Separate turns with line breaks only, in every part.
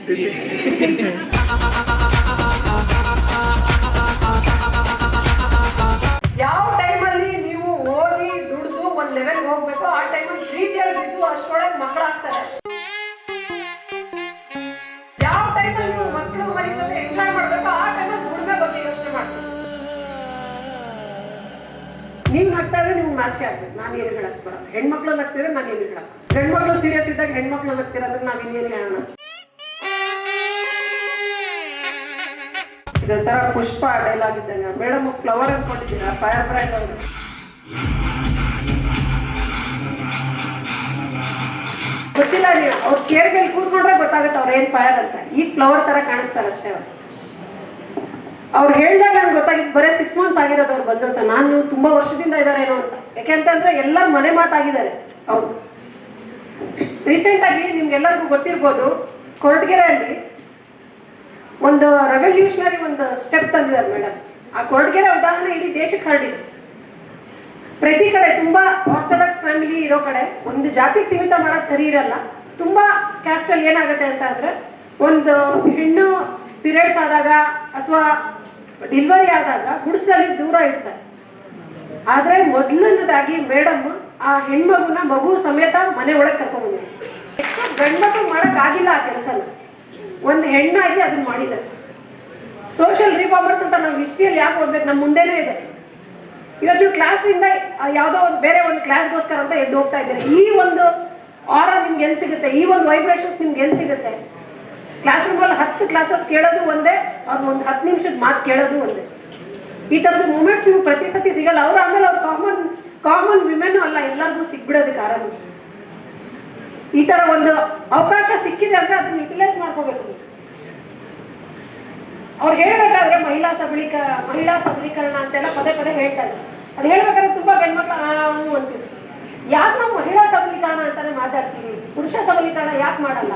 ಯಾವ ಟೈಮಲ್ಲಿ ನೀವು ಓದಿ ದುಡ್ದು ಒಂದ್ ಲೆವೆಲ್ ಹೋಗ್ಬೇಕು ಆ ಟೈಮಲ್ಲಿ ಪ್ರೀತಿಯಲ್ಲಿ ಬಿದ್ದು ಅಷ್ಟೊಳಗೆ ಮಕ್ಕಳಾಗ್ತಾರೆ. ಯಾವ ಟೈಮಲ್ಲಿ ನೀವು ಮಕ್ಕಳು ಮರಿ ಜೊತೆ ಎಂಜಾಯ್ ಮಾಡ್ಬೇಕು ಆ ಟೈಮಲ್ಲಿ ದುಡಿಮೆ ಬಗ್ಗೆ ಯೋಚನೆ ಮಾಡ್ಬೇಕು. ನೀವು ನಗ್ತಾ ಇದ್ರೆ ನಿಮ್ಗೆ ನಾಚಿಕೆ ಆಗ್ಬೇಕು. ನಾನು ಏನು ಹೇಳಕ್ ಬರಲ್ಲ. ಹೆಣ್ಮಕ್ಳು ನಗ್ತಿದ್ರೆ ನಾನು ಏನು ಹೇಳಕ್, ಗಂಡ್ಮಕ್ಳು ಸೀರಿಯಸ್ ಇದ್ದಾಗ ಹೆಣ್ಮಕ್ಳು ನಗ್ತಿರೋದ್ರೆ ನಾವ್ ಇನ್ನೇನು ಹೇಳೋಣ. ಇದೊಂಥರ ಪುಷ್ಪ ಡೈಲಾಗ್ ಇದ್ದಂಗ. ಮೇಡಮ್ ಫ್ಲವರ್ ಅನ್ಕೊಂಡಿದ್ದೀರಾ? ಫೈರ್ ಬ್ರ್ಯಾಂಡ್ ಅವರು ಗೊತ್ತಿಲ್ಲ. ನೀವು ಅವ್ರ ಚೇರ್ ಮೇಲೆ ಕೂತ್ಕೊಂಡ್ರೆ ಗೊತ್ತಾಗುತ್ತೆ ಅವ್ರ ಏನ್ ಫೈರ್ ಅಂತ. ಈ ಫ್ಲವರ್ ತರ ಕಾಣಿಸ್ತಾರೆ ಅಷ್ಟೇ ಅವ್ರು. ಅವ್ರು ಹೇಳ್ದಾಗ ನನ್ಗೆ ಗೊತ್ತಾಗಿತ್ತು ಬರೀ 6 months ಆಗಿರೋದು ಅವ್ರು ಬಂದಂತ. ನಾನು ತುಂಬಾ ವರ್ಷದಿಂದ ಇದಾರೇನೋ ಅಂತ. ಯಾಕೆಂತಂದ್ರೆ ಎಲ್ಲ ಮನೆ ಮಾತಾಗಿದ್ದಾರೆ ಅವ್ರು. ರೀಸೆಂಟ್ ಆಗಿ ನಿಮ್ಗೆಲ್ಲರಿಗೂ ಗೊತ್ತಿರ್ಬೋದು, ಕೊರಟಗೆರೆಯಲ್ಲಿ ಒಂದು ರೆವಲ್ಯೂಷನರಿ ಒಂದು ಸ್ಟೆಪ್ ತಂದಿದ್ದಾರೆ ಮೇಡಮ್. ಆ ಕೊರಟಗೆರೆ ಉದಾಹರಣೆ ಇಡೀ ದೇಶಕ್ಕೆ ಹರಡಿದೆ. ಪ್ರತಿ ಕಡೆ ತುಂಬಾ ಆರ್ಥೋಡಾಕ್ಸ್ ಫ್ಯಾಮಿಲಿ ಇರೋ ಕಡೆ ಒಂದು ಜಾತಿಗೆ ಸೀಮಿತ ಮಾಡೋದು ಸರಿ ಇರಲ್ಲ. ತುಂಬಾ ಕ್ಯಾಸ್ಟ್ ಅಲ್ಲಿ ಏನಾಗುತ್ತೆ ಅಂತ ಅಂದ್ರೆ, ಒಂದು ಹೆಣ್ಣು ಪೀರಿಯಡ್ಸ್ ಆದಾಗ ಅಥವಾ ಡೆಲಿವರಿ ಆದಾಗ ಗುಡಿಸಲಲ್ಲಿ ದೂರ ಇಡ್ತಾರೆ. ಆದ್ರೆ ಮೊದಲನೇದಾಗಿ ಮೇಡಮ್ ಆ ಹೆಣ್ಮಗುನ ಮಗು ಸಮೇತ ಮನೆ ಒಳಗೆ ಕರ್ಕೊಂಡ್ಬಂದಿದ್ದಾರೆ. ಎಷ್ಟು ಗಂಡ್ಮಕ್ಳು ಮಾಡಕ್ ಆಗಿಲ್ಲ ಆ ಕೆಲಸನ, ಒಂದು ಹೆಣ್ಣಾಗಿ ಅದನ್ನ ಮಾಡಿದ್ದಾರೆ. ಸೋಷಿಯಲ್ ರಿಫಾರ್ಮರ್ಸ್ ಅಂತ ನಾವು ಹಿಸ್ಟ್ರಿಯಲ್ಲಿ ಯಾಕೆ ಓದ್ಬೇಕು, ನಮ್ಮ ಮುಂದೆನೇ ಇದೆ. ಇವತ್ತು ಕ್ಲಾಸಿಂದ ಯಾವುದೋ ಒಂದು ಬೇರೆ ಒಂದು ಕ್ಲಾಸ್ಗೋಸ್ಕರ ಅಂತ ಎದ್ದು ಹೋಗ್ತಾ ಇದ್ದಾರೆ. ಈ ಒಂದು ಆರ ನಿಮ್ಗೆ ಎಲ್ಲಿ ಸಿಗುತ್ತೆ? ಈ ಒಂದು ವೈಬ್ರೇಷನ್ಸ್ ನಿಮ್ಗೆ ಎಲ್ಲಿ ಸಿಗುತ್ತೆ? ಕ್ಲಾಸ್ ರೂಮಲ್ಲಿ 10 ಕ್ಲಾಸಸ್ ಕೇಳೋದು ಒಂದೇ, ಅವ್ರು ಒಂದು 10 ನಿಮಿಷದ ಮಾತು ಕೇಳೋದು ಒಂದೇ. ಈ ಥರದ ಮೂಮೆಂಟ್ಸ್ ನಿಮ್ಗೆ ಪ್ರತಿ ಸತಿ ಸಿಗಲ್ಲ. ಅವ್ರು ಆಮೇಲೆ ಅವ್ರು ಕಾಮನ್ ವಿಮೆನ್ ಅಲ್ಲ, ಎಲ್ಲರಿಗೂ ಸಿಗ್ಬಿಡೋದಕ್ಕೆ ಆರಾಮ. ಈ ತರ ಒಂದು ಅವಕಾಶ ಸಿಕ್ಕಿದೆ ಅಂದ್ರೆ ಅದನ್ನ ಯುಟಿಲೈಸ್ ಮಾಡ್ಕೋಬೇಕು. ಅವ್ರು ಹೇಳ್ಬೇಕಾದ್ರೆ ಮಹಿಳಾ ಸಬಲೀಕರಣ ಅಂತೆಲ್ಲ ಪದೇ ಪದೇ ಹೇಳ್ತಾ ಇದ್ದಾರೆ. ಅದು ಹೇಳ್ಬೇಕಾದ್ರೆ ತುಂಬಾ ಗಂಡ್ಮಕ್ಳು ಅಂತಿದ್ರು. ಯಾಕೆ ನಾವು ಮಹಿಳಾ ಸಬಲೀಕರಣ ಅಂತಾನೆ ಮಾತಾಡ್ತೀವಿ, ಪುರುಷ ಸಬಲೀಕರಣ ಯಾಕೆ ಮಾಡಲ್ಲ?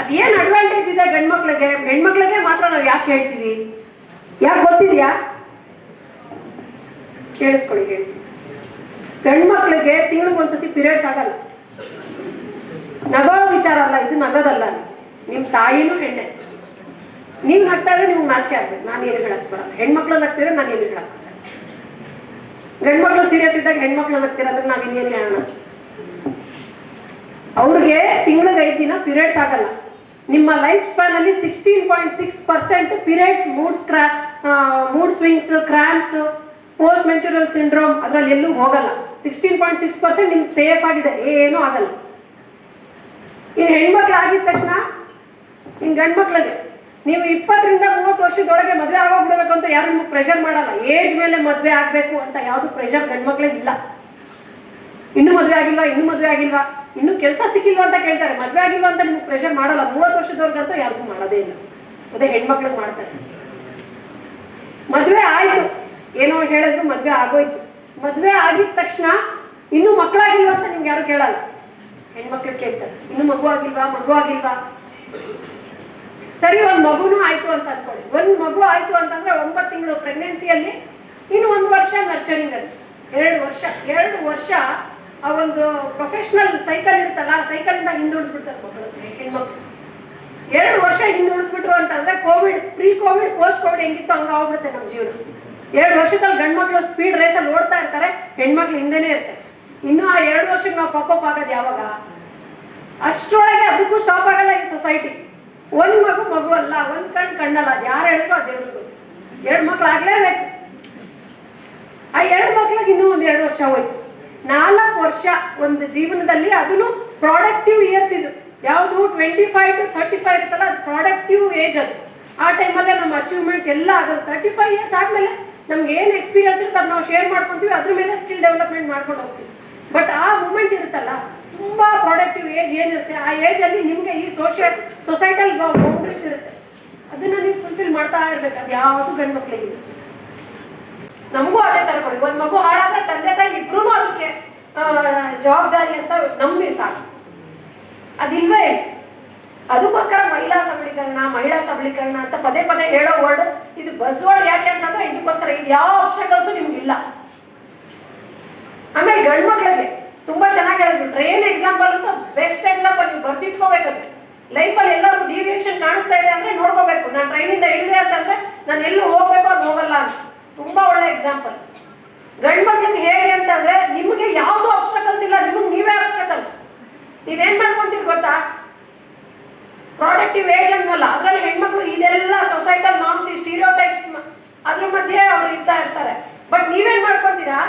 ಅದೇನ್ ಅಡ್ವಾಂಟೇಜ್ ಇದೆ ಗಂಡ್ಮಕ್ಳಿಗೆ, ಹೆಣ್ಮಕ್ಳಿಗೆ ಮಾತ್ರ ನಾವು ಯಾಕೆ ಹೇಳ್ತೀವಿ? ಯಾಕೆ ಗೊತ್ತಿದ್ಯಾ? ಕೇಳಿಸ್ಕೊಳ್ಳಿ, ಹೇಳ್ತೀವಿ. ಗಂಡ್ಮಕ್ಳಿಗೆ ತಿಂಗಳಿಗೆ ಒಂದ್ಸತಿ ಪೀರಿಯಡ್ಸ್ ಆಗಲ್ಲ. ನಗೋ ವಿಚಾರ ಅಲ್ಲ ಇದು, ನಗೋದಲ್ಲ. ನಿಮ್ ತಾಯಿನೂ ಹೆಣ್ಣೆ. ನೀವ್ ನಗ್ತಾ ಇದ್ರೆ ನಿಮ್ಗೆ ನಾಚಿಕೆ ಆಗ್ಬೇಕು. ನಾನು ಏನು ಹೇಳಕ್ ಬರಲ್ಲ. ಹೆಣ್ಮಕ್ಳು ನಗ್ತಿದ್ರೆ ನಾನು ಏನು ಹೇಳಕ್ ಬರಲ್ಲ. ಗಂಡ್ಮಕ್ಳು ಸೀರಿಯಸ್ ಇದ್ದಾಗ ಹೆಣ್ಮಕ್ಳು ನಗ್ತಿರೋದ್ರೆ ನಾವ್ ಇನ್ನೇನು ಹೇಳೋಣ. ಅವ್ರಿಗೆ ತಿಂಗಳಿಗೆ 5 ದಿನ ಪೀರಿಯಡ್ಸ್ ಆಗಲ್ಲ. ನಿಮ್ಮ ಲೈಫ್ ಸ್ಪ್ಯಾನ್ ಅಲ್ಲಿ 16.6% periods, mood swings, cramps, post menstrual syndrome ಅದ್ರಲ್ಲಿ ಎಲ್ಲೂ ಹೋಗಲ್ಲ. 16.6% ನಿಮ್ಗೆ ಸೇಫ್ ಆಗಿದೆ, ಏನೂ ಆಗಲ್ಲ. ಇನ್ನು ಹೆಣ್ಮಕ್ಳು ಆಗಿದ ತಕ್ಷಣ ಇನ್ನು ಗಂಡ್ಮಕ್ಳಿಗೆ ನೀವು 20 ರಿಂದ 30 ವರ್ಷದೊಳಗೆ ಮದುವೆ ಆಗೋಗ್ಬಿಡ್ಬೇಕು ಅಂತ ಯಾರು ನಿಮ್ಗೆ ಪ್ರೆಷರ್ ಮಾಡಲ್ಲ. ಏಜ್ ಮೇಲೆ ಮದುವೆ ಆಗ್ಬೇಕು ಅಂತ ಯಾವ್ದು ಪ್ರೆಷರ್ ಗಂಡ್ಮಕ್ಳಿಗೆ ಇಲ್ಲ. ಇನ್ನೂ ಮದುವೆ ಆಗಿಲ್ವಾ, ಇನ್ನೂ ಕೆಲಸ ಸಿಕ್ಕಿಲ್ವಾ ಅಂತ ಕೇಳ್ತಾರೆ. ಮದುವೆ ಆಗಿಲ್ವಾ ಅಂತ ನಿಮ್ಗೆ ಪ್ರೆಷರ್ ಮಾಡಲ್ಲ. 30 ವರ್ಷದವರೆಗಂತೂ ಯಾರಿಗೂ ಮಾಡೋದೇ ಇಲ್ಲ. ಅದೇ ಹೆಣ್ಮಕ್ಳಿಗೆ ಮಾಡ್ತಾರೆ. ಮದುವೆ ಆಯ್ತು, ಏನೋ ಹೇಳಿದ್ರು ಮದುವೆ ಆಗೋಯ್ತು. ಮದುವೆ ಆಗಿದ ತಕ್ಷಣ ಇನ್ನೂ ಮಕ್ಕಳಾಗಿಲ್ವಾ ಅಂತ ನಿಮ್ಗೆ ಯಾರು ಕೇಳಲ್ಲ. ಹೆಣ್ಮಕ್ಳಿಗೆ ಕೇಳ್ತಾರೆ, ಇನ್ನು ಮಗು ಆಗಿಲ್ವಾ. ಸರಿ, ಒಂದ್ ಮಗುನೂ ಆಯ್ತು ಅಂತ ಅನ್ಕೊಳ್ಳಿ. ಒಂದ್ ಮಗು ಆಯ್ತು ಅಂತಂದ್ರೆ 9 ತಿಂಗಳು ಪ್ರೆಗ್ನೆನ್ಸಿಯಲ್ಲಿ, ಇನ್ನು 1 ವರ್ಷ ನರ್ಚರಿಂಗ್ ಅಲ್ಲಿ, 2 ವರ್ಷ ಆ ಒಂದು ಪ್ರೊಫೆಷನಲ್ ಸೈಕಲ್ ಇರುತ್ತಲ್ಲ, ಆ ಸೈಕಲ್ ಇಂದ ಹಿಂದುಳಿದ್ಬಿಡ್ತಾರೆ ಮಕ್ಕಳು, ಹೆಣ್ಮಕ್ಳು. 2 ವರ್ಷ ಹಿಂದುಳಿದ್ಬಿಟ್ರು ಅಂತಂದ್ರೆ Covid, pre Covid, post Covid ಹೆಂಗಿತ್ತು ಹಂಗ ಆಗ್ಬಿಡುತ್ತೆ ನಮ್ಮ ಜೀವನ. 2 ವರ್ಷದಲ್ಲಿ ಗಂಡ್ಮಕ್ಳು ಸ್ಪೀಡ್ ರೇಸ್ ಅಲ್ಲಿ ಓಡ್ತಾ ಇರ್ತಾರೆ, ಹೆಣ್ಮಕ್ಳು ಹಿಂದೆನೇ ಇರ್ತಾರೆ. ಇನ್ನು ಆ 2 ವರ್ಷಕ್ಕೆ ನಾವು ಕಾಪಪ್ ಆಗೋದು ಯಾವಾಗ? ಅಷ್ಟರೊಳಗೆ ಅದಕ್ಕೂ ಸ್ಟಾಪ್ ಆಗಲ್ಲ ಈ ಸೊಸೈಟಿ. ಒಂದ್ ಮಗು ಅಲ್ಲ, ಒಂದ್ ಕಣ್ಣಲ್ಲ. ಅದು ಯಾರು ಹೇಳಿದ್ರು ಆ ದೇವ್ರಿಗೂ 2 ಮಕ್ಳು ಆಗ್ಲೇಬೇಕು. ಆ 2 ಮಕ್ಳಿಗೆ ಇನ್ನೂ 2 ವರ್ಷ ಹೋಯ್ತು. 4 ವರ್ಷ ಒಂದು ಜೀವನದಲ್ಲಿ, ಅದನ್ನು ಪ್ರಾಡಕ್ಟಿವ್ ಇಯರ್ಸ್. ಇದು ಯಾವುದು 25 to 35 ಇರ್ತಲ್ಲ, ಅದು ಪ್ರಾಡಕ್ಟಿವ್ ಏಜ್. ಅದು ಆ ಟೈಮಲ್ಲೇ ನಮ್ಮ ಅಚೀವ್ಮೆಂಟ್ಸ್ ಎಲ್ಲ ಆಗೋದು. 35 ಇಯರ್ಸ್ ಆದ್ಮೇಲೆ ನಮ್ಗೆ ಏನು ಎಕ್ಸ್ಪೀರಿಯನ್ಸ್ ಇರುತ್ತೆ ಅದು ನಾವು ಶೇರ್ ಮಾಡ್ಕೊಂತೀವಿ, ಅದ್ರ ಮೇಲೆ ಸ್ಕಿಲ್ ಡೆವಲಪ್ಮೆಂಟ್ ಮಾಡ್ಕೊಂಡು ಹೋಗ್ತೀವಿ. ಬಟ್ ಆ ಮೂಮೆಂಟ್ ಇರುತ್ತಲ್ಲ, ತುಂಬಾ ಪ್ರಾಡಕ್ಟಿವ್ ಏಜ್ ಏನಿರುತ್ತೆ, ಆ ಏಜ್ ಅಲ್ಲಿ ನಿಮ್ಗೆ ಈ ಸೊಸೈಟಲ್ ಬೌಂಡ್ರೀಸ್ ಇರುತ್ತೆ, ಅದನ್ನ ನೀವು ಫುಲ್ಫಿಲ್ ಮಾಡ್ತಾ ಇರ್ಬೇಕು. ಅದು ಯಾವುದು ಗಂಡು ಮಕ್ಳಿಗೆ. ನಮಗೂ ಅದೇ ತರ ಕೊಡಿ. ಒಂದ್ ಮಗು ಹಾಳಾದ್ರೆ ತಂದೆ ತಾಯಿ ಇಬ್ರು ಅದಕ್ಕೆ ಜವಾಬ್ದಾರಿ ಅಂತ ನಂಬಿ ಸಾಕು. ಅದಿಲ್ವೇ ಇಲ್ಲ. ಅದಕ್ಕೋಸ್ಕರ ಮಹಿಳಾ ಸಬಲೀಕರಣ ಅಂತ ಪದೇ ಪದೇ ಹೇಳೋ ವರ್ಡ್. ಇದು ಬಸ್ ವರ್ಡ್. ಯಾಕೆ ಅಂತಂದ್ರೆ ಇದಕ್ಕೋಸ್ಕರ. ಇದು ಯಾವ ಆಬ್ಸ್ಟಕಲ್ಸು ನಿಮ್ಗಿಲ್ಲ. ಆಮೇಲೆ ಗಂಡು ಮಕ್ಳಿಗೆ ತುಂಬಾ ಚೆನ್ನಾಗಿ ಹೇಳಿದ್ರು. ಟ್ರೈನ್ ಎಕ್ಸಾಂಪಲ್ ಅಂತ ಬೆಸ್ಟ್ ಎಕ್ಸಾಂಪಲ್. ನೀವು ಬರ್ದಿಟ್ಕೋಬೇಕದು. ಲೈಫಲ್ಲಿ ಎಲ್ಲರೂ ಡಿವಿಯೇಷನ್ ಕಾಣಿಸ್ತಾ ಇದೆ ಅಂದ್ರೆ ನೋಡ್ಕೋಬೇಕು. ನಾನು ಟ್ರೈನಿಂದ ಇಳಿದೆ ಅಂತಂದ್ರೆ ನಾನು ಎಲ್ಲೂ ಹೋಗ್ಬೇಕು ಅವ್ರು ಹೋಗಲ್ಲ ಅಂತ. ತುಂಬಾ ಒಳ್ಳೆ ಎಕ್ಸಾಂಪಲ್. ಗಂಡು ಮಕ್ಳಿಗೆ ಹೇಗೆ ಅಂತಂದ್ರೆ ನಿಮಗೆ ಯಾವ್ದು ಅಬ್ಸ್ಟ್ರಕಲ್ಸ್ ಇಲ್ಲ, ನಿಮಗೆ ನೀವೇ ಅಬ್ಸ್ಟ್ರಕಲ್. ನೀವೇನ್ ಮಾಡ್ಕೊಂತೀರಿ ಗೊತ್ತಾ? ಪ್ರಾಡಕ್ಟಿವ್ ಏಜ್ ಅನ್ನಲ್ಲ, ಅದ್ರಲ್ಲಿ ಹೆಣ್ಮಕ್ಳು ಇದೆಲ್ಲ ಸೊಸೈಟಲ್ ನಾರ್ಮ್ಸ್, ಈ ಸ್ಟೀರಿಯೋಟೈಪ್ಸ್ ಅದ್ರ ಮಧ್ಯೆ ಅವ್ರು ಇರ್ತಾರೆ. ಬಟ್ ನೀವೇನ್ ಮಾಡ್ಕೊಂತೀರಾ?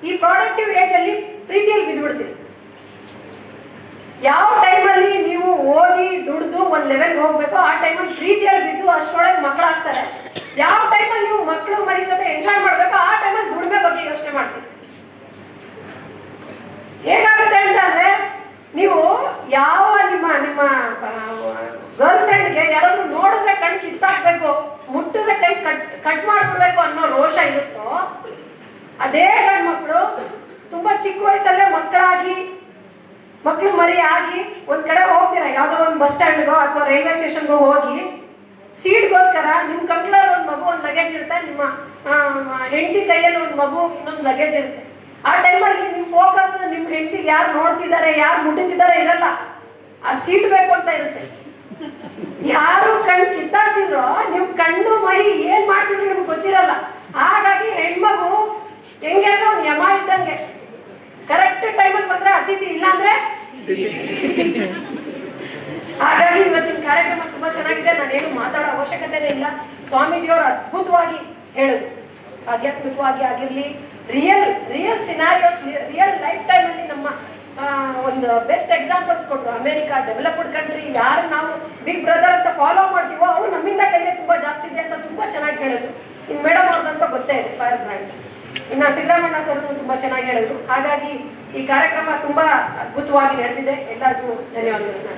ಈ ಪ್ರಾಡಕ್ಟಿವ್ ಏಜ್ ಅಲ್ಲಿ ಪ್ರೀತಿಯಲ್ಲಿ ಬಿದ್ದುಬಿಡ್ತೀರಿ. ಯಾವ ಟೈಮಲ್ಲಿ ನೀವು ಓದಿ ದುಡ್ದು ಒಂದ್ ಲೆವೆಲ್ಗೆ ಹೋಗ್ಬೇಕು, ಆ ಟೈಮಲ್ಲಿ ಪ್ರೀತಿಯಲ್ಲಿ ಬಿದ್ದು ಅಷ್ಟರೊಳಗೆ ಮಕ್ಕಳಾಗ್ತಾರೆ. ಯಾವ ಟೈಮಲ್ಲಿ ನೀವು ಮಕ್ಕಳು ಮರಿ ಜೊತೆ ಎಂಜಾಯ್ ಮಾಡ್ಬೇಕು, ಆ ಟೈಮಲ್ಲಿ ದುಡಿಮೆ ಬಗ್ಗೆ ಯೋಚನೆ ಮಾಡ್ತೀರಿ. ಹೇಗಾಗುತ್ತೆ ಅಂತ ಅಂದ್ರೆ, ನೀವು ಯಾವ ನಿಮ್ಮ ಗರ್ಲ್ ಫ್ರೆಂಡ್ಗೆ ಯಾರಾದ್ರೂ ನೋಡಿದ್ರೆ ಕಣ್ ಕಿತ್ತಾಕ್ಬೇಕು, ಮುಟ್ಟಿದ್ರೆ ಕೈ ಕಟ್ ಮಾಡ್ಬಿಡ್ಬೇಕು ಅನ್ನೋ ರೋಷ ಇರುತ್ತೋ, ಅದೇ ಗಂಡು ಮಕ್ಕಳು ತುಂಬಾ ಚಿಕ್ಕ ವಯಸ್ಸಲ್ಲೇ ಮಕ್ಕಳು ಮರಿ ಆಗಿ ಒಂದ್ ಕಡೆ ಹೋಗ್ತೀರಾ, ಯಾವ್ದೋ ಒಂದು ಬಸ್ ಸ್ಟ್ಯಾಂಡ್ಗೋ ಅಥವಾ ರೈಲ್ವೆ ಸ್ಟೇಷನ್ಗೋ ಹೋಗಿ ಸೀಟ್ಗೋಸ್ಕರ ನಿಮ್ ಕಂಕ್ಳಲ್ಲಿ ಒಂದು ಮಗು ಒಂದು ಲಗೇಜ್ ಇರುತ್ತೆ, ನಿಮ್ಮ ಹೆಂಡತಿ ಕೈಯಲ್ಲಿ ಒಂದು ಮಗು ಇನ್ನೊಂದು ಲಗೇಜ್ ಇರುತ್ತೆ. ಆ ಟೈಮಲ್ಲಿ ನೀವು ಫೋಕಸ್ ನಿಮ್ ಹೆಂಡತಿಗೆ ಯಾರು ನೋಡ್ತಿದ್ದಾರೆ, ಯಾರು ಮುಟ್ಟುತ್ತಿದ್ದಾರೆ ಇರಲ್ಲ, ಆ ಸೀಟ್ ಬೇಕು ಅಂತ ಇರುತ್ತೆ. ಯಾರು ಕಣ್ಣು ಕಿತ್ತಾಡ್ತಿದ್ರೋ ನೀವು ಕಣ್ಣು ಮೈ ಏನ್ ಮಾಡ್ತಿದ್ರು ನಿಮ್ಗೆ ಗೊತ್ತಿರಲ್ಲ. ಹಾಗಾಗಿ ಹೆಣ್ಮಗು ಹೆಂಗೆ ಅಂದ್ರೆ ಒಂದು ಯಮ ಇದ್ದಂಗೆ, ಕರೆಕ್ಟ್ ಟೈಮಲ್ಲಿ ಬಂದ್ರೆ ಅತಿಥಿ, ಇಲ್ಲಾಂದ್ರೆ ಹಾಗಾಗಿ ಇವತ್ತಿನ ಕಾರ್ಯಕ್ರಮ ತುಂಬಾ ಚೆನ್ನಾಗಿದೆ. ನಾನೇನು ಮಾತಾಡೋ ಅವಶ್ಯಕತೆನೇ ಇಲ್ಲ. ಸ್ವಾಮೀಜಿಯವರು ಅದ್ಭುತವಾಗಿ ಹೇಳುದು, ಆಧ್ಯಾತ್ಮಿಕವಾಗಿ ಆಗಿರ್ಲಿ, real scenarios, real life time ಅಲ್ಲಿ ನಮ್ಮ ಒಂದು ಬೆಸ್ಟ್ ಎಕ್ಸಾಂಪಲ್ಸ್ ಕೊಟ್ಟರು. ಅಮೆರಿಕಾ ಡೆವಲಪ್ಡ್ ಕಂಟ್ರಿ, ಯಾರು ನಾವು ಬಿಗ್ ಬ್ರದರ್ ಅಂತ ಫಾಲೋ ಮಾಡ್ತೀವೋ ಅವ್ರು ನಮ್ಮಿಂದ ಕೈಗೆ ತುಂಬಾ ಜಾಸ್ತಿ ಇದೆ ಅಂತ ತುಂಬಾ ಚೆನ್ನಾಗಿ ಹೇಳಿದ್ರು. ಇನ್ನು ಮೇಡಮ್ ಅವ್ರದಂತ ಗೊತ್ತೇ ಇದೆ, ಫೈರ್ ಬ್ರ್ಯಾಂಡ್. ಇನ್ನು ಸಿದ್ದರಾಮಣ್ಣ ಸರ್ ತುಂಬಾ ಚೆನ್ನಾಗಿ ಹೇಳಿದ್ರು. ಹಾಗಾಗಿ ಈ ಕಾರ್ಯಕ್ರಮ ತುಂಬಾ ಅದ್ಭುತವಾಗಿ ನಡೆದಿದೆ. ಎಲ್ಲರಿಗೂ ಧನ್ಯವಾದಗಳು.